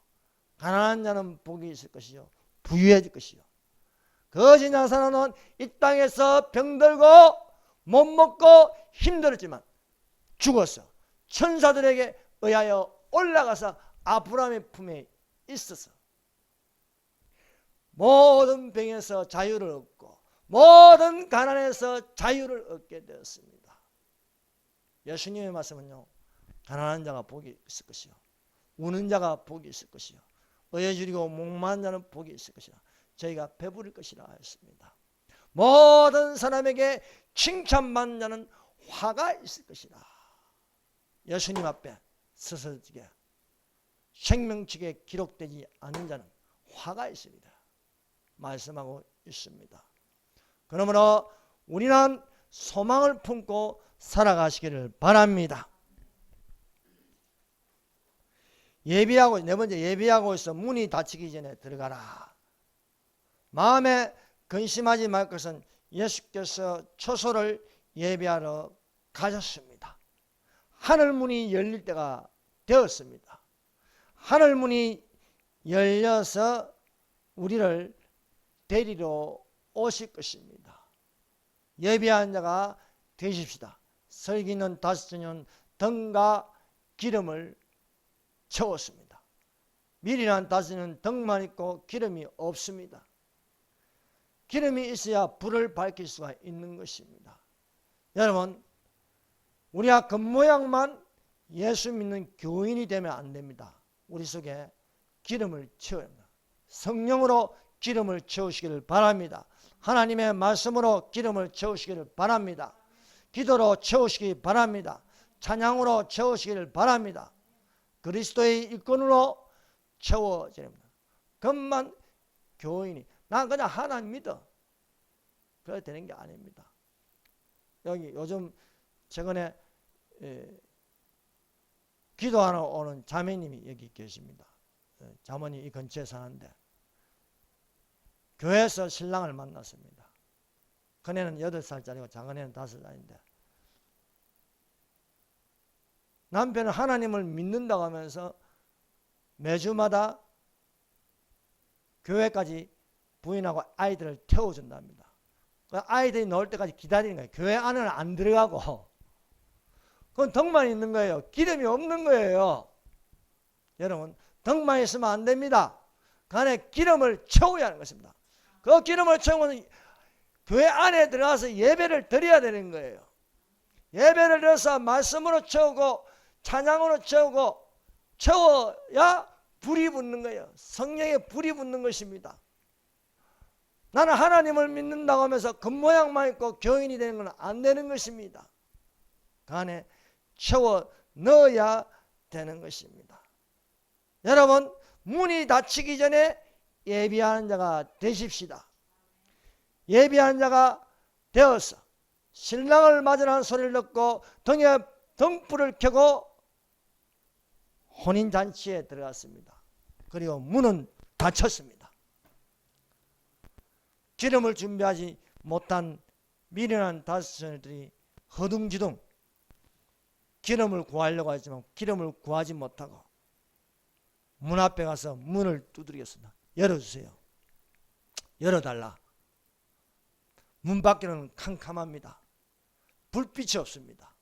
가난한 자는 복이 있을 것이요 부유해질 것이요. 거짓 나사로는 이 땅에서 병들고 못 먹고 힘들었지만 죽었어. 천사들에게 의하여 올라가서 아브라함의 품에 있어서 모든 병에서 자유를 얻고 모든 가난에서 자유를 얻게 되었습니다. 예수님의 말씀은요, 가난한 자가 복이 있을 것이요, 우는 자가 복이 있을 것이요, 의에 줄이고 목마른 자는 복이 있을 것이라. 저희가 배부를 것이라 하였습니다. 모든 사람에게 칭찬받는 자는 화가 있을 것이라. 예수님 앞에 스스로지게 생명책에 기록되지 않은 자는 화가 있으리라 말씀하고 있습니다. 그러므로 우리는 소망을 품고 살아가시기를 바랍니다. 예비하고, 네 번째, 예비하고 있어 문이 닫히기 전에 들어가라. 마음에 근심하지 말 것은 예수께서 초소를 예비하러 가셨습니다. 하늘문이 열릴 때가 되었습니다. 하늘문이 열려서 우리를 데리러 오실 것입니다. 예비한 자가 되십시다. 설기는 5년 등과 기름을 채웠습니다. 미리는 5년 등만 있고 기름이 없습니다. 기름이 있어야 불을 밝힐 수가 있는 것입니다. 여러분, 우리가 겉모양만 예수 믿는 교인이 되면 안 됩니다. 우리 속에 기름을 채워야 합니다. 성령으로 기름을 채우시기를 바랍니다. 하나님의 말씀으로 기름을 채우시기를 바랍니다. 기도로 채우시기 바랍니다. 찬양으로 채우시기를 바랍니다. 그리스도의 일꾼으로 채워져야 합니다. 그것만 교인이, 난 그냥 하나님 믿어, 그래야 되는 게 아닙니다. 여기 요즘 최근에 기도하러 오는 자매님이 여기 계십니다. 자모님 이 근처에 사는데 교회에서 신랑을 만났습니다. 큰애는 8살짜리고 작은애는 5살인데 남편은 하나님을 믿는다고 하면서 매주마다 교회까지 부인하고 아이들을 태워준답니다. 아이들이 나올 때까지 기다리는 거예요. 교회 안에는 안 들어가고. 그건 덕만 있는 거예요. 기름이 없는 거예요. 여러분, 덕만 있으면 안 됩니다. 그 안에 기름을 채워야 하는 것입니다. 그 기름을 채우면 교회 안에 들어가서 예배를 드려야 되는 거예요. 예배를 드려서 말씀으로 채우고 찬양으로 채우고 채워야 불이 붙는 거예요. 성령의 불이 붙는 것입니다. 나는 하나님을 믿는다고 하면서 겉모양만 있고 교인이 되는 건 안 되는 것입니다. 그 안에 채워 넣어야 되는 것입니다. 여러분, 문이 닫히기 전에 예비하는 자가 되십시다. 예비하는 자가 되어서 신랑을 맞으라는 소리를 듣고 등에 등불을 켜고 혼인잔치에 들어갔습니다. 그리고 문은 닫혔습니다. 기름을 준비하지 못한 미련한 다섯 처녀들이 허둥지둥 기름을 구하려고 했지만 기름을 구하지 못하고 문 앞에 가서 문을 두드리겠습니다. 열어주세요. 열어달라. 문 밖에는 캄캄합니다. 불빛이 없습니다.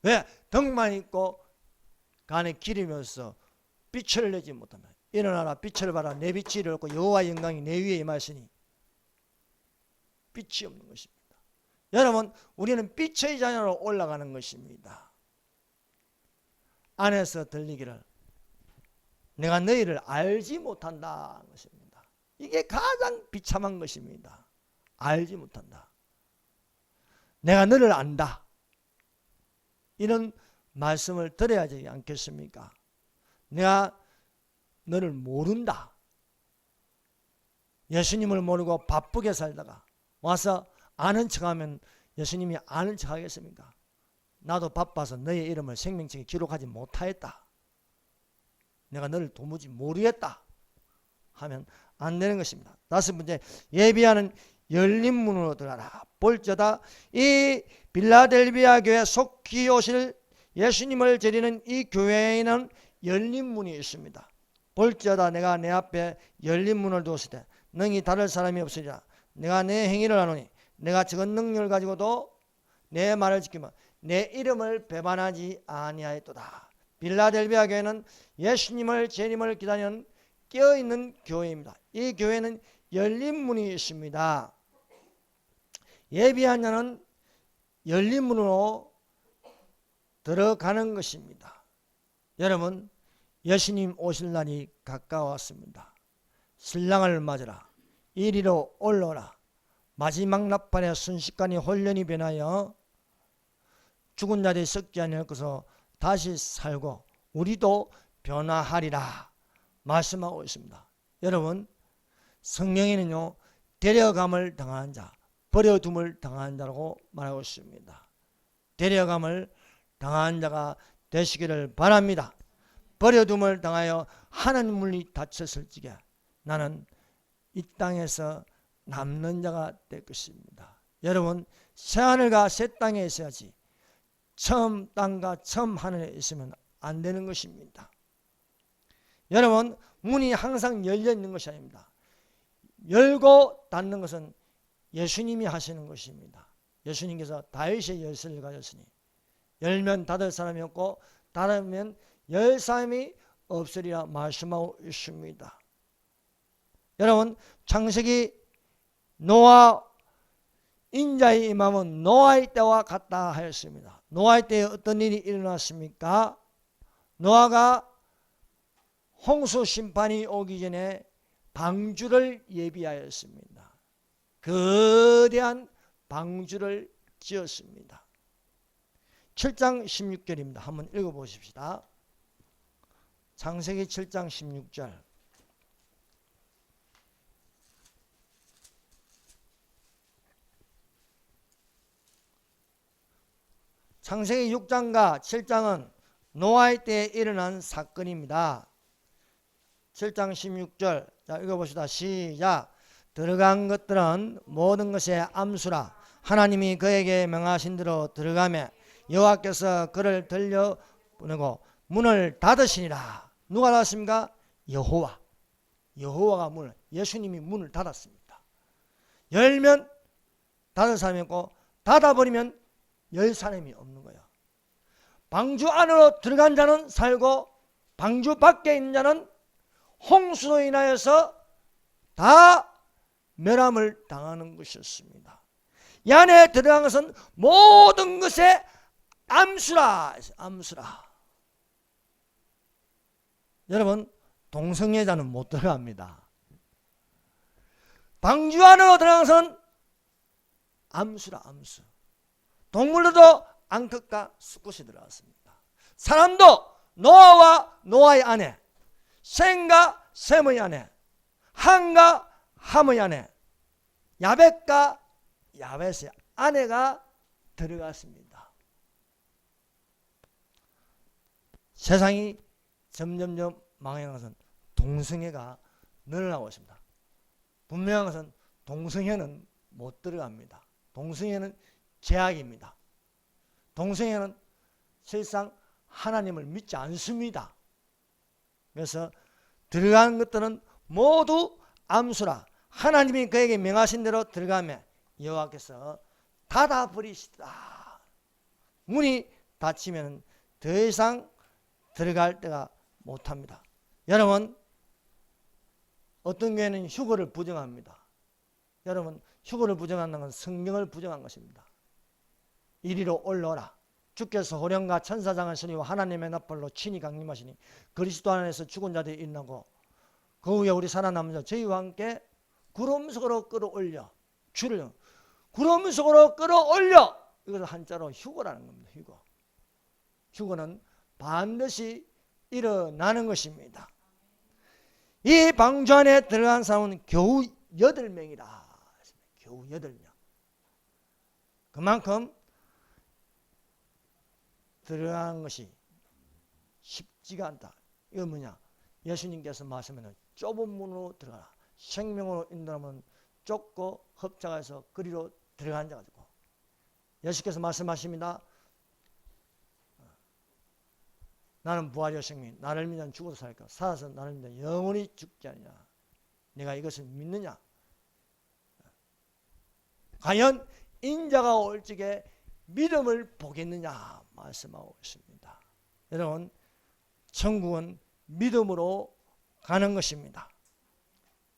왜? 등만 있고 간에 기름이 없어 빛을 내지 못합니다. 일어나라 빛을 봐라 내 빛이 이르렀고 여호와의 영광이 내 위에 임하시니 빛이 없는 것입니다. 여러분, 우리는 빛의 자녀로 올라가는 것입니다. 안에서 들리기를 내가 너희를 알지 못한다 것입니다. 이게 가장 비참한 것입니다. 알지 못한다. 내가 너를 안다. 이런 말씀을 들어야 되지 않겠습니까? 내가 너를 모른다. 예수님을 모르고 바쁘게 살다가 와서 아는 척하면 예수님이 아는 척 하겠습니까? 나도 바빠서 너의 이름을 생명책에 기록하지 못하였다. 내가 너를 도무지 모르겠다 하면 안 되는 것입니다. 다섯 번째, 예비하는 열린 문으로 들어가라. 볼지어다 이 빌라델비아 교회 속히 오실 예수님을 드리는 이 교회에는 열린 문이 있습니다. 볼지어다 내가 내 앞에 열린 문을 두었을 때 능히 다를 사람이 없으리라. 내가 내 행위를 아노니 내가 적은 능력을 가지고도 내 말을 지키면 내 이름을 배반하지 아니하였도다. 빌라델비아 교회는 예수님을 재림을 기다리는 깨어있는 교회입니다. 이 교회는 열린 문이 있습니다. 예비한 자는 열린 문으로 들어가는 것입니다. 여러분, 예수님 오실 날이 가까웠습니다. 신랑을 맞으라. 이리로 올라오라. 마지막 나팔에 순식간에 혼련이 변하여 죽은 자들이 썩지 아니할 것으로 다시 살고 우리도 변화하리라 말씀하고 있습니다. 여러분, 성경에는요 데려감을 당한 자, 버려둠을 당한 자라고 말하고 있습니다. 데려감을 당한 자가 되시기를 바랍니다. 버려둠을 당하여 하나님 문이 닫혔을 적에 나는 이 땅에서 남는 자가 될 것입니다. 여러분, 새하늘과 새 땅에 있어야지 처음 땅과 처음 하늘에 있으면 안 되는 것입니다. 여러분, 문이 항상 열려 있는 것이 아닙니다. 열고 닫는 것은 예수님이 하시는 것입니다. 예수님께서 다윗의 열쇠를 가졌으니 열면 닫을 사람이 없고 닫으면 열 사람이 없으리라 말씀하고 있습니다. 여러분, 창세기 노아 인자의 임함은 노아의 때와 같다 하였습니다. 노아의 때에 어떤 일이 일어났습니까? 노아가 홍수 심판이 오기 전에 방주를 예비하였습니다. 거대한 방주를 지었습니다. 7장 16절입니다. 한번 읽어보십시다. 창세기 7장 16절. 창세기 6장과 7장은 노아의 때에 일어난 사건입니다. 7장 16절 자 읽어봅시다. 시작. 들어간 것들은 모든 것의 암수라. 하나님이 그에게 명하신 대로 들어가매 여호와께서 그를 들려보내고 문을 닫으시니라. 누가 닫았습니까? 여호와. 여호와가 문을, 예수님이 문을 닫았습니다. 열면 닫을 사람이 없고 닫아버리면 열 사람이 없는 거예요. 방주 안으로 들어간 자는 살고 방주 밖에 있는 자는 홍수로 인하여서 다 멸함을 당하는 것이었습니다. 이 안에 들어간 것은 모든 것의 암수라. 암수라. 여러분, 동성애자는 못 들어갑니다. 방주 안으로 들어간 것은 암수라. 암수. 동물들도 앙컷과 수컷이 들어갔습니다. 사람도 노아와 노아의 아내, 셈과 셈의 아내, 함과 함의 아내, 야벳과 야벳의 아내가 들어갔습니다. 세상이 점점점 망해가는 것은 동성애가 늘어나고 있습니다. 분명한 것은 동성애는 못 들어갑니다. 동성애는 죄악입니다. 동성애는 실상 하나님을 믿지 않습니다. 그래서 들어가는 것들은 모두 암수라. 하나님이 그에게 명하신 대로 들어가며 여호와께서 닫아버리시더라. 문이 닫히면 더 이상 들어갈 때가 못합니다. 여러분, 어떤 교회는 휴거를 부정합니다. 여러분, 휴거를 부정하는 건 성경을 부정한 것입니다. 이리로 올라오라. 주께서 호령과 천사장을 쓰니와 하나님의 나팔로 친히 강림하시니 그리스도 안에서 죽은 자들이 일어나고 그 후에 우리 살아남은 자 저희와 함께 구름 속으로 끌어올려 주를 구름 속으로 끌어올려. 이것을 한자로 휴거라는 겁니다. 휴거. 휴거는 반드시 일어나는 것입니다. 이 방주 안에 들어간 사람은 겨우 8명이다. 겨우 8명. 그만큼 들어가는 것이 쉽지가 않다. 이거 뭐냐? 예수님께서 말씀하는 좁은 문으로 들어가라. 생명으로 인도하면 좁고 흡자가해서 그리로 들어간 자 가지고 예수께서 말씀하십니다. 나는 부활이요 생명, 나를 믿는 죽어도 살까, 살아서 나를 믿는 영원히 죽지 않느냐. 내가 이것을 믿느냐? 과연 인자가 올 적에 믿음을 보겠느냐 말씀하고 있습니다. 여러분, 천국은 믿음으로 가는 것입니다.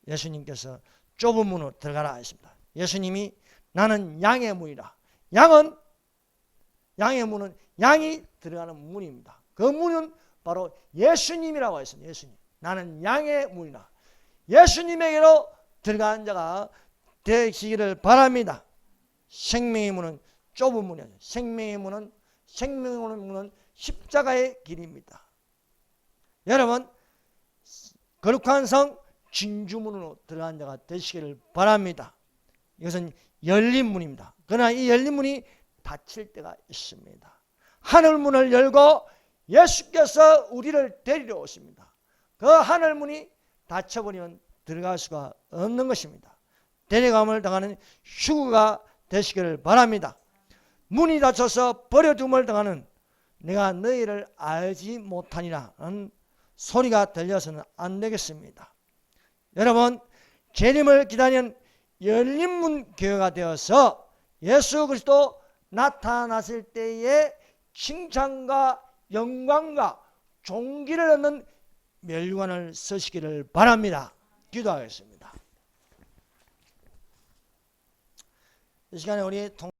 예수님께서 좁은 문으로 들어가라 하십니다. 예수님이 나는 양의 문이라. 양의 문은 양이 들어가는 문입니다. 그 문은 바로 예수님이라고 했습니다. 예수님. 나는 양의 문이라. 예수님에게로 들어가는 자가 되시기를 바랍니다. 생명의 문은 좁은 문이에요. 생명의 문은 십자가의 길입니다. 여러분, 거룩한 성 진주문으로 들어간 자가 되시기를 바랍니다. 이것은 열린 문입니다. 그러나 이 열린 문이 닫힐 때가 있습니다. 하늘문을 열고 예수께서 우리를 데리러 오십니다. 그 하늘문이 닫혀버리면 들어갈 수가 없는 것입니다. 데려감을 당하는 휴거가 되시기를 바랍니다. 문이 닫혀서 버려둠을 당하는 내가 너희를 알지 못하니라는 소리가 들려서는 안 되겠습니다. 여러분, 재림을 기다리는 열린문 교회가 되어서 예수 그리스도 나타나실 때에 칭찬과 영광과 존귀를 얻는 멸관을 쓰시기를 바랍니다. 기도하겠습니다. 이 시간에 우리